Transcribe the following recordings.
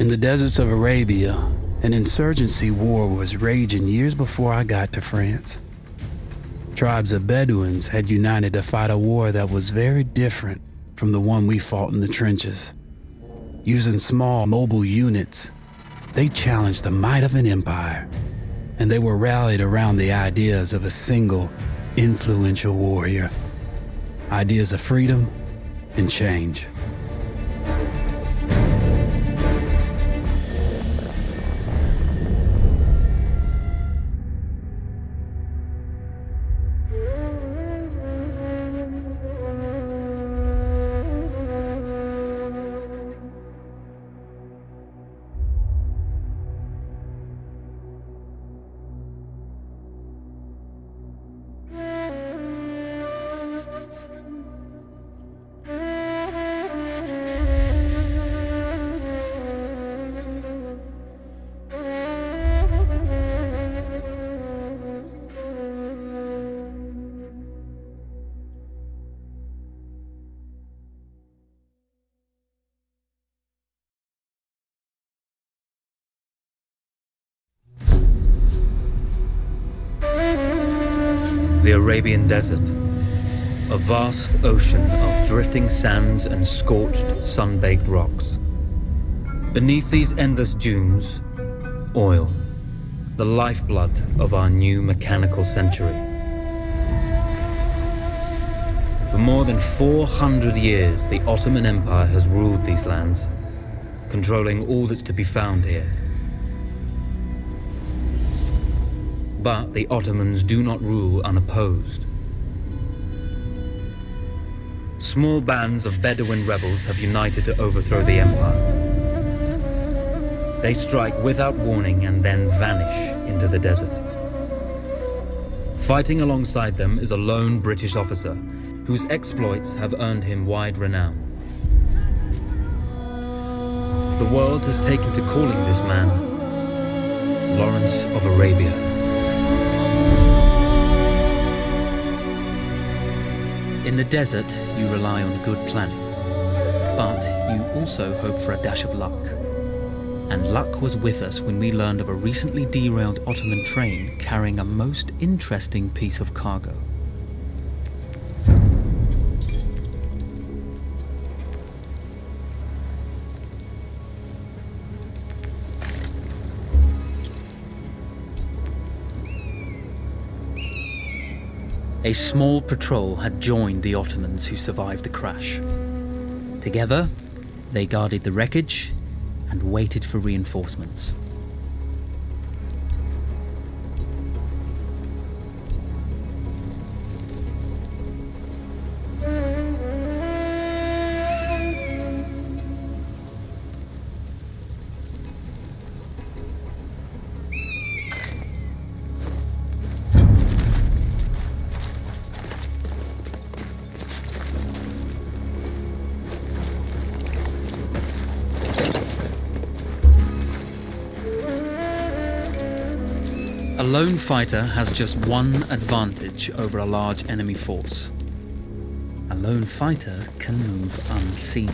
In the deserts of Arabia, an insurgency war was raging years before I got to France. Tribes of Bedouins had united to fight a war that was very different from the one we fought in the trenches. Using small mobile units, they challenged the might of an empire, and they were rallied around the ideas of a single, influential warrior. Ideas of freedom and change. The Arabian Desert, a vast ocean of drifting sands and scorched, sun-baked rocks. Beneath these endless dunes, oil, the lifeblood of our new mechanical century. For more than 400 years, the Ottoman Empire has ruled these lands, controlling all that's to be found here. But the Ottomans do not rule unopposed. Small bands of Bedouin rebels have united to overthrow the empire. They strike without warning and then vanish into the desert. Fighting alongside them is a lone British officer whose exploits have earned him wide renown. The world has taken to calling this man Lawrence of Arabia. In the desert, you rely on good planning, but you also hope for a dash of luck. And luck was with us when we learned of a recently derailed Ottoman train carrying a most interesting piece of cargo. A small patrol had joined the Ottomans who survived the crash. Together, they guarded the wreckage and waited for reinforcements. A lone fighter has just one advantage over a large enemy force. A lone fighter can move unseen.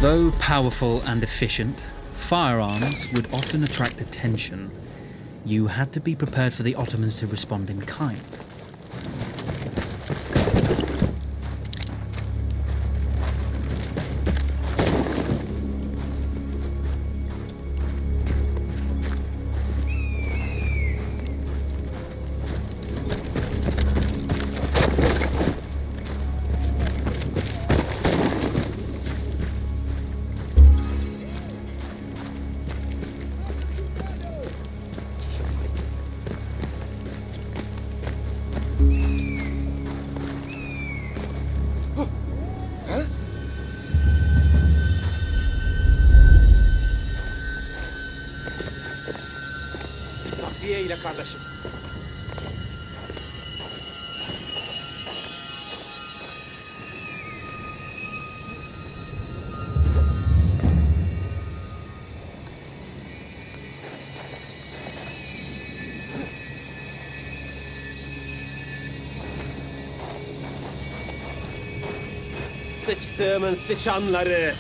Though powerful and efficient, firearms would often attract attention. You had to be prepared for the Ottomans to respond in kind. Takviye ile kardeşim. Sıçtığımın sıçanları.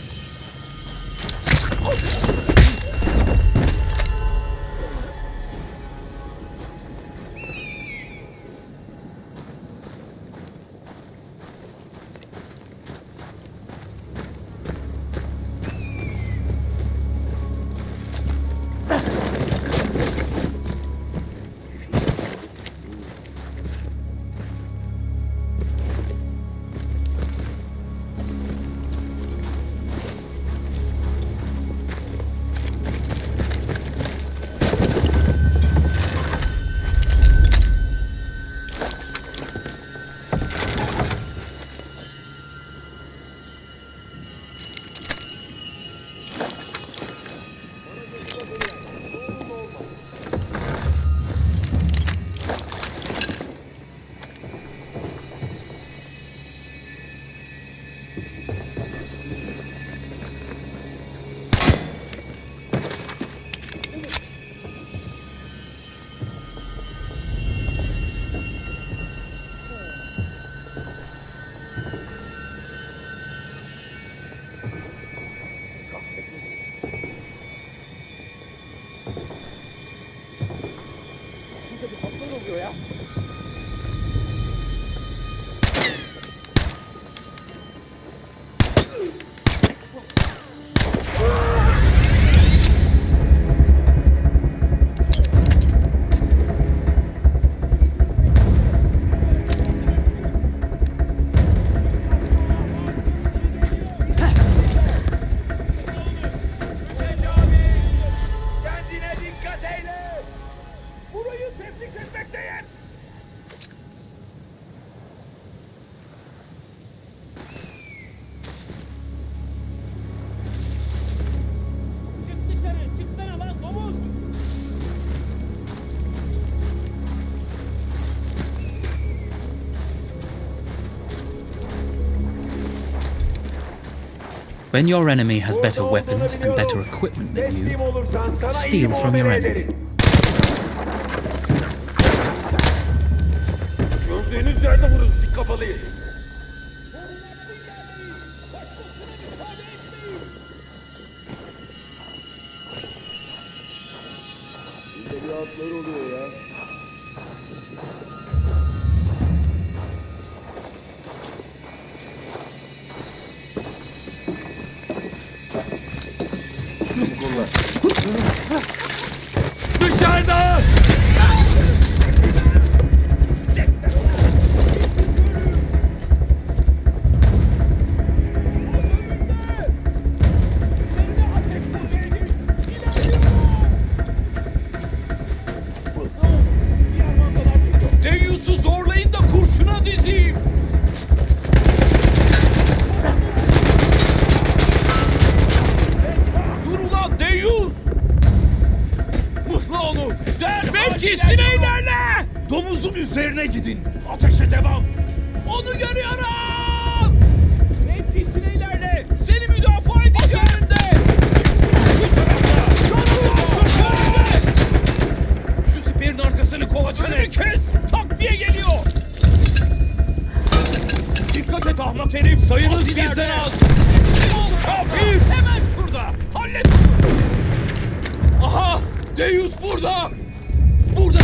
When your enemy has better weapons and better equipment than you, steal from your enemy. Gördüğünüz yerde vurun, sik kafalıyız. Burada bir atlar oluyor ya. Dışarıda! Deyyus'u zorlayın da kurşuna dizeyim. Dur ulan Deyyus! Mıhla onu! Mevkisine ilerle! Domuzun üzerine gidin. Ateşe devam! Onu görüyorum! Mevkisine ilerle! Seni müdafaa edeceğim! Önünde! Şu tarafta! Şu siperin arkasını kolaçan et! Önünü kes! Tak diye geliyor! Dikkat et ahmak herif! Sayınız bizden az! Kafir! Hemen şurada! Hallet bunu! Aha! Deyyus burada! Burada!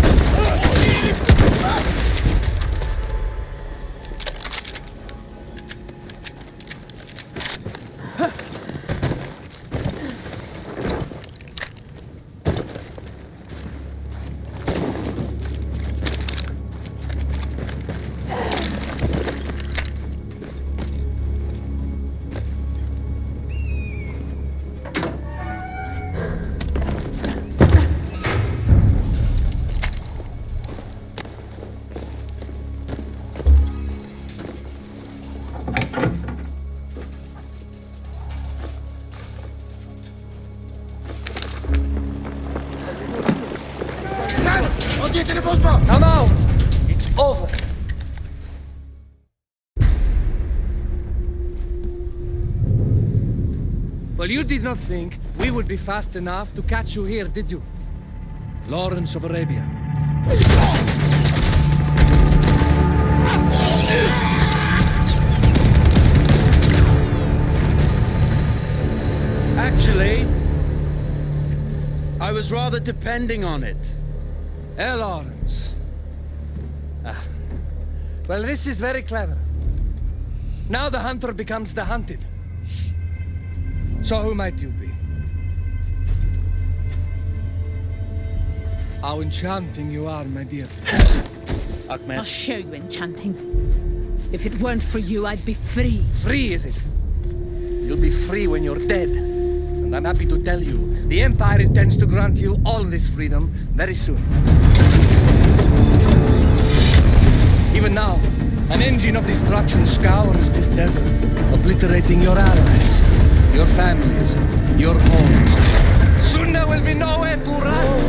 Vaziyetini bozma. Tamam. It's over. Well, you did not think we would be fast enough to catch you here, did you? Lawrence of Arabia. Actually, I was rather depending on it. Lawrence. Well, this is very clever. Now the hunter becomes the hunted. So who might you be? How enchanting you are, my dear. Ahmed. I'll show you enchanting. If it weren't for you, I'd be free. Free, is it? You'll be free when you're dead. And I'm happy to tell you, the Empire intends to grant you all this freedom very soon. Even now, an engine of destruction scours this desert, obliterating your allies, your families, your homes. Soon there will be nowhere to run.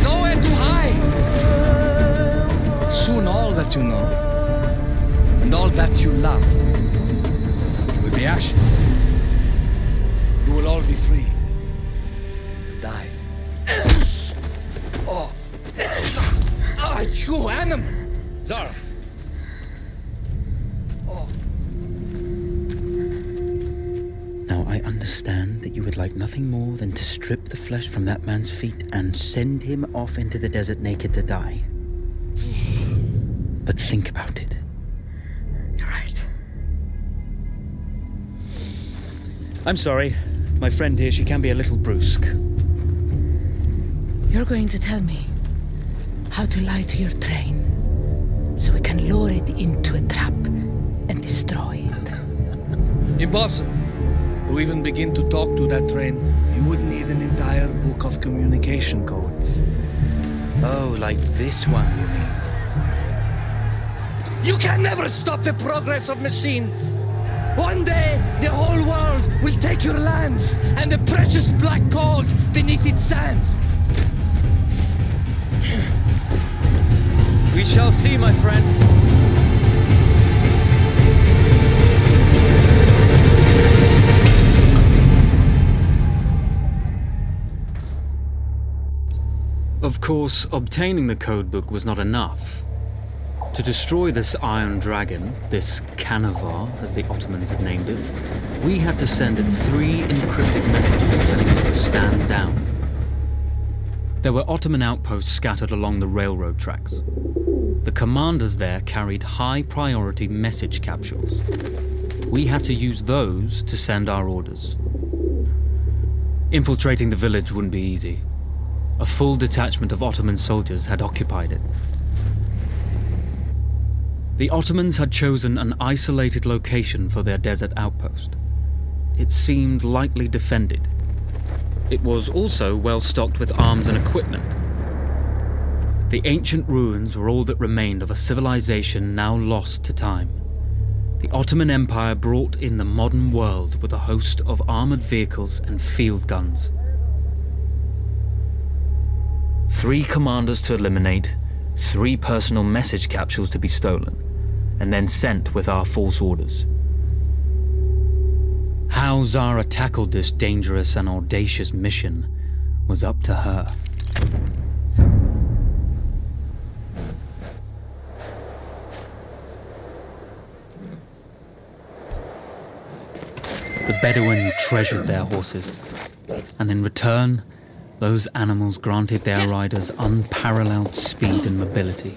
Nowhere to hide. Soon all that you know, and all that you love, will be ashes. You will all be free to die. Oh. Ah, you animal! Zara. Now, I understand that you would like nothing more than to strip the flesh from that man's feet and send him off into the desert naked to die. But think about it. You're right. I'm sorry. My friend here, she can be a little brusque. You're going to tell me how to lie to your train so we can lure it into a trap and destroy it. Impossible. To even begin to talk to that train, you would need an entire book of communication codes. Oh, like this one, you mean? You can never stop the progress of machines. One day, the whole world will take your lands and the precious black gold beneath its sands. We shall see, my friend. Of course, obtaining the codebook was not enough. To destroy this Iron Dragon, this Canavar, as the Ottomans had named it, we had to send it 3 encrypted messages telling it to stand down. There were Ottoman outposts scattered along the railroad tracks. The commanders there carried high-priority message capsules. We had to use those to send our orders. Infiltrating the village wouldn't be easy. A full detachment of Ottoman soldiers had occupied it. The Ottomans had chosen an isolated location for their desert outpost. It seemed lightly defended. It was also well stocked with arms and equipment. The ancient ruins were all that remained of a civilization now lost to time. The Ottoman Empire brought in the modern world with a host of armored vehicles and field guns. 3 commanders to eliminate, 3 personal message capsules to be stolen, and then sent with our false orders. How Zara tackled this dangerous and audacious mission was up to her. The Bedouin treasured their horses, and in return, those animals granted their riders unparalleled speed and mobility.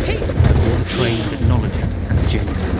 before the train would acknowledge it as genuine.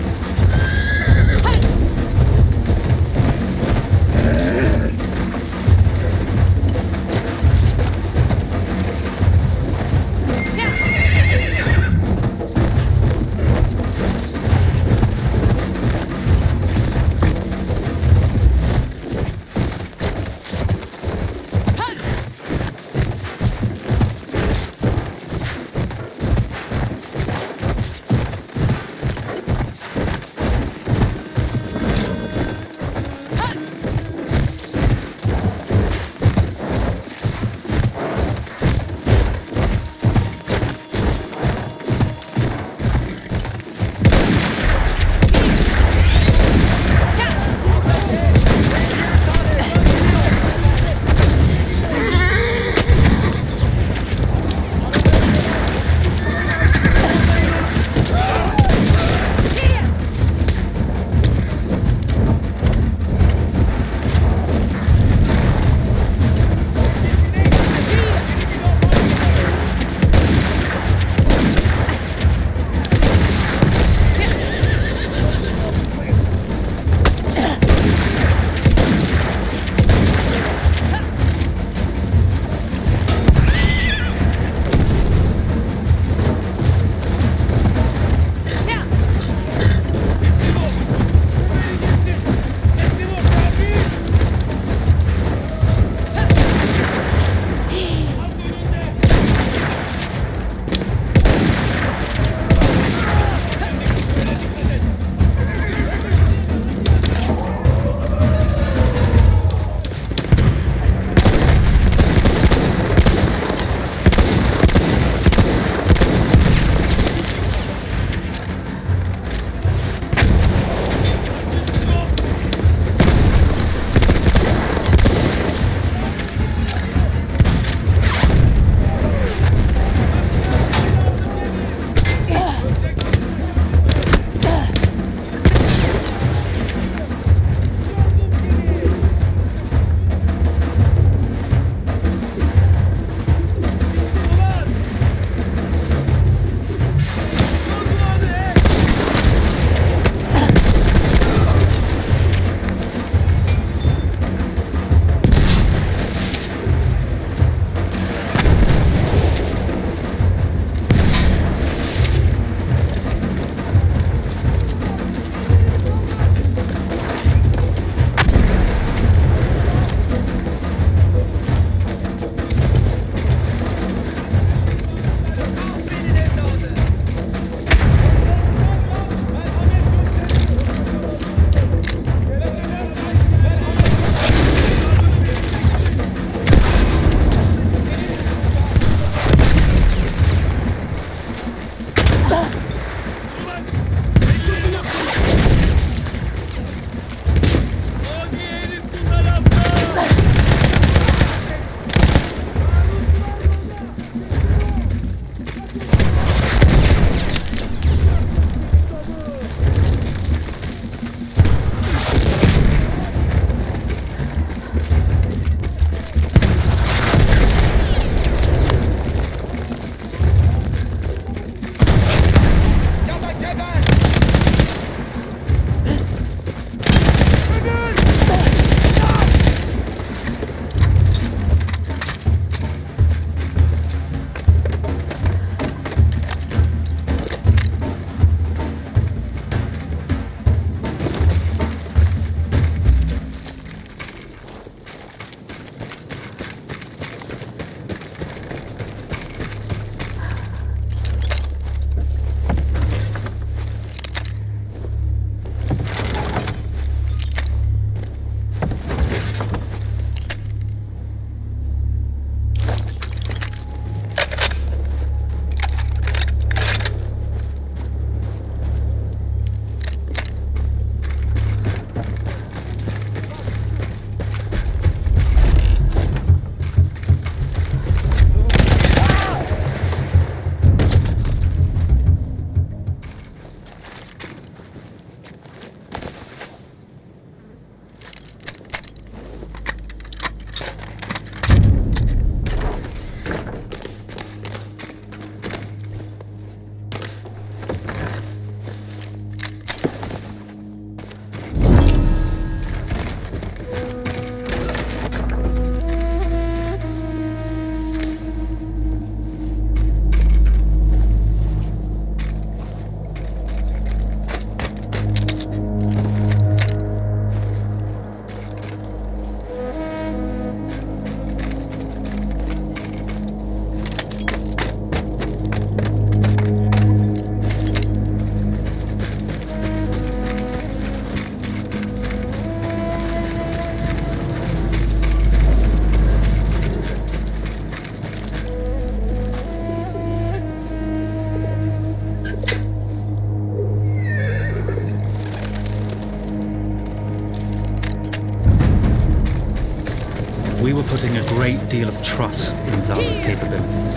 We were putting a great deal of trust in Zara's capabilities,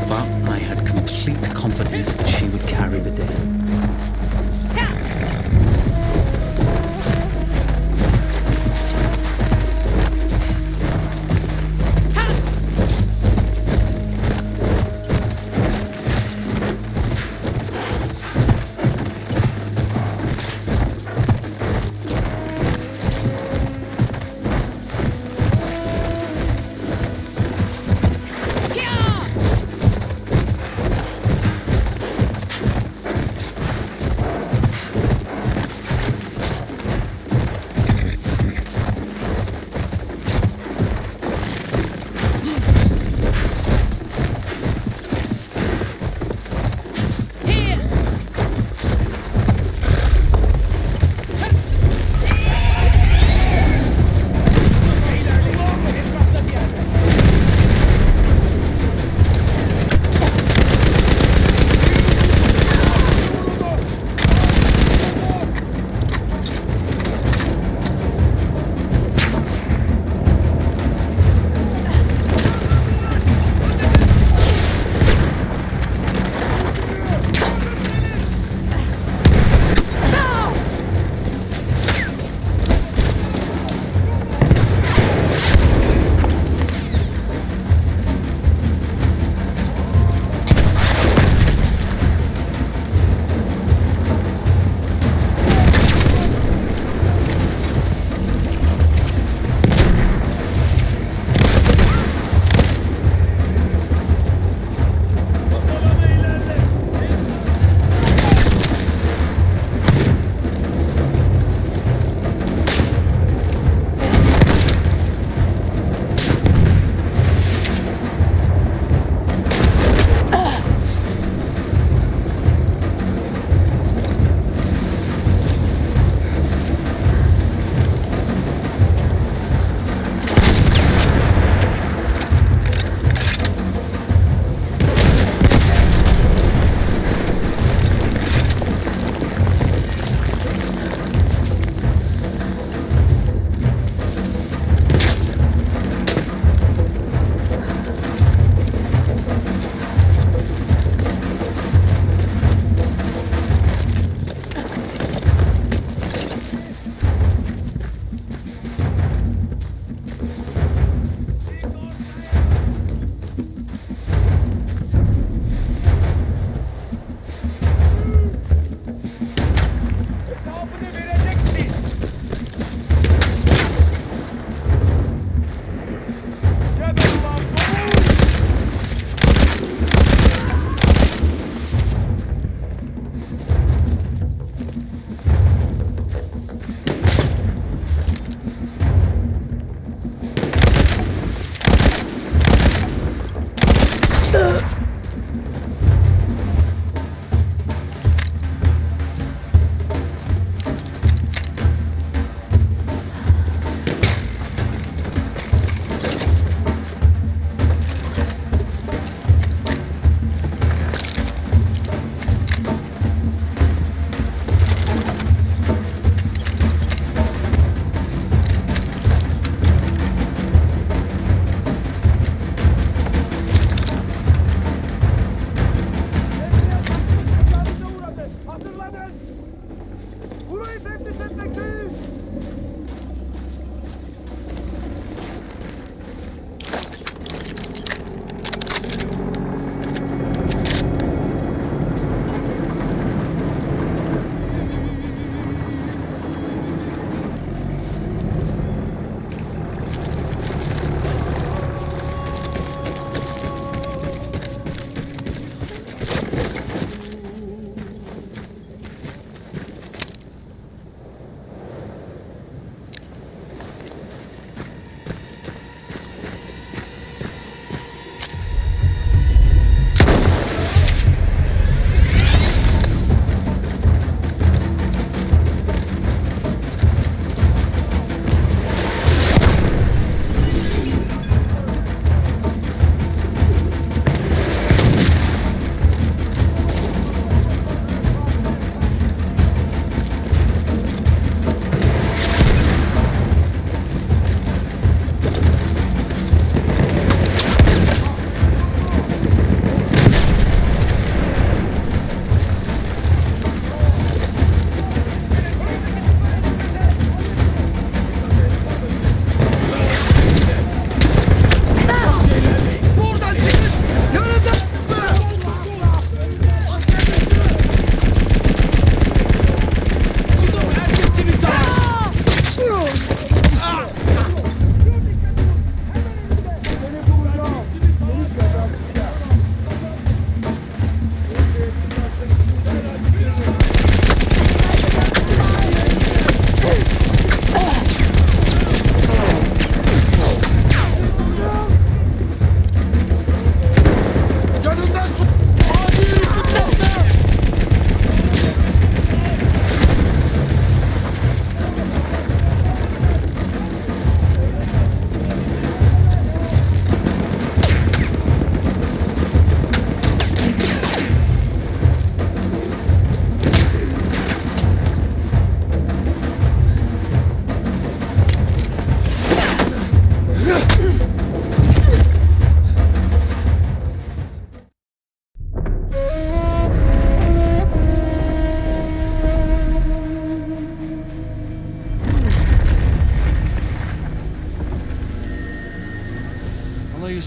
but I had complete confidence that she would carry the day.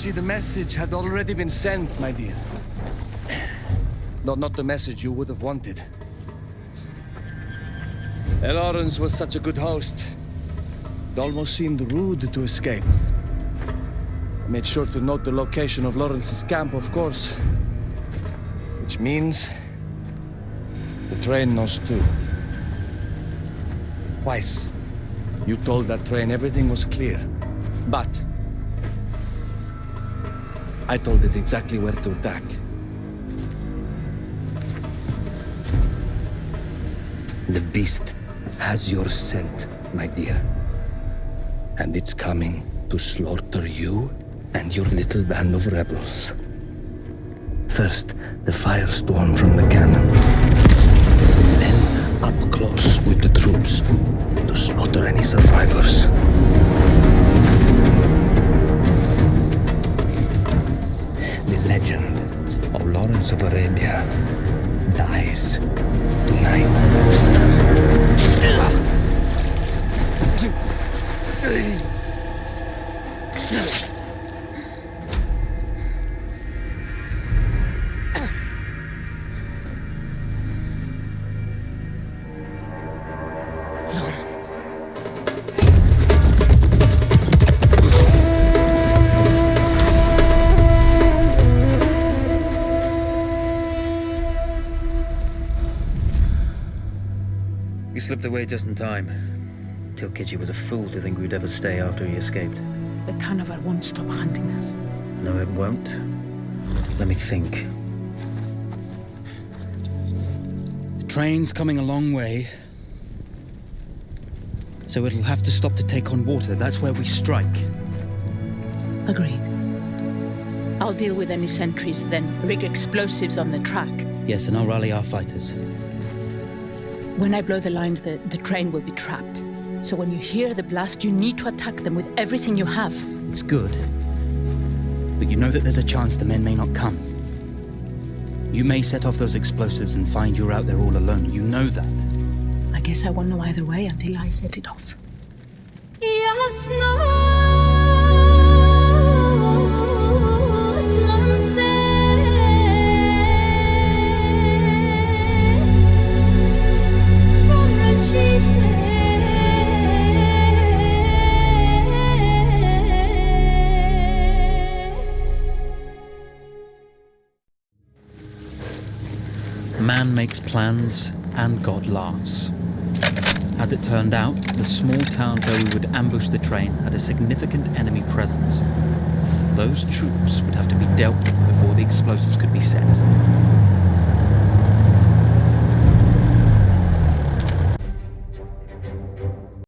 see, the message had already been sent, my dear. No, not the message you would have wanted. Lawrence was such a good host. It almost seemed rude to escape. I made sure to note the location of Lawrence's camp, of course. Which means the train knows too. Twice, you told that train everything was clear. But I told it exactly where to attack. The beast has your scent, my dear. And it's coming to slaughter you and your little band of rebels. First, the firestorm from the cannon. Then, up close with the troops to slaughter any survivors. The legend of Lawrence of Arabia dies tonight. We slipped away just in time. Tilkiji was a fool to think we'd ever stay after he escaped. The carnivore won't stop hunting us. No, it won't. Let me think. The train's coming a long way. So it'll have to stop to take on water. That's where we strike. Agreed. I'll deal with any sentries, then rig explosives on the track. Yes, and I'll rally our fighters. When I blow the lines, the train will be trapped. So when you hear the blast, you need to attack them with everything you have. It's good. But you know that there's a chance the men may not come. You may set off those explosives and find you're out there all alone. You know that. I guess I won't know either way until I set it off. Man makes plans, and God laughs. As it turned out, the small town where we would ambush the train had a significant enemy presence. Those troops would have to be dealt with before the explosives could be set.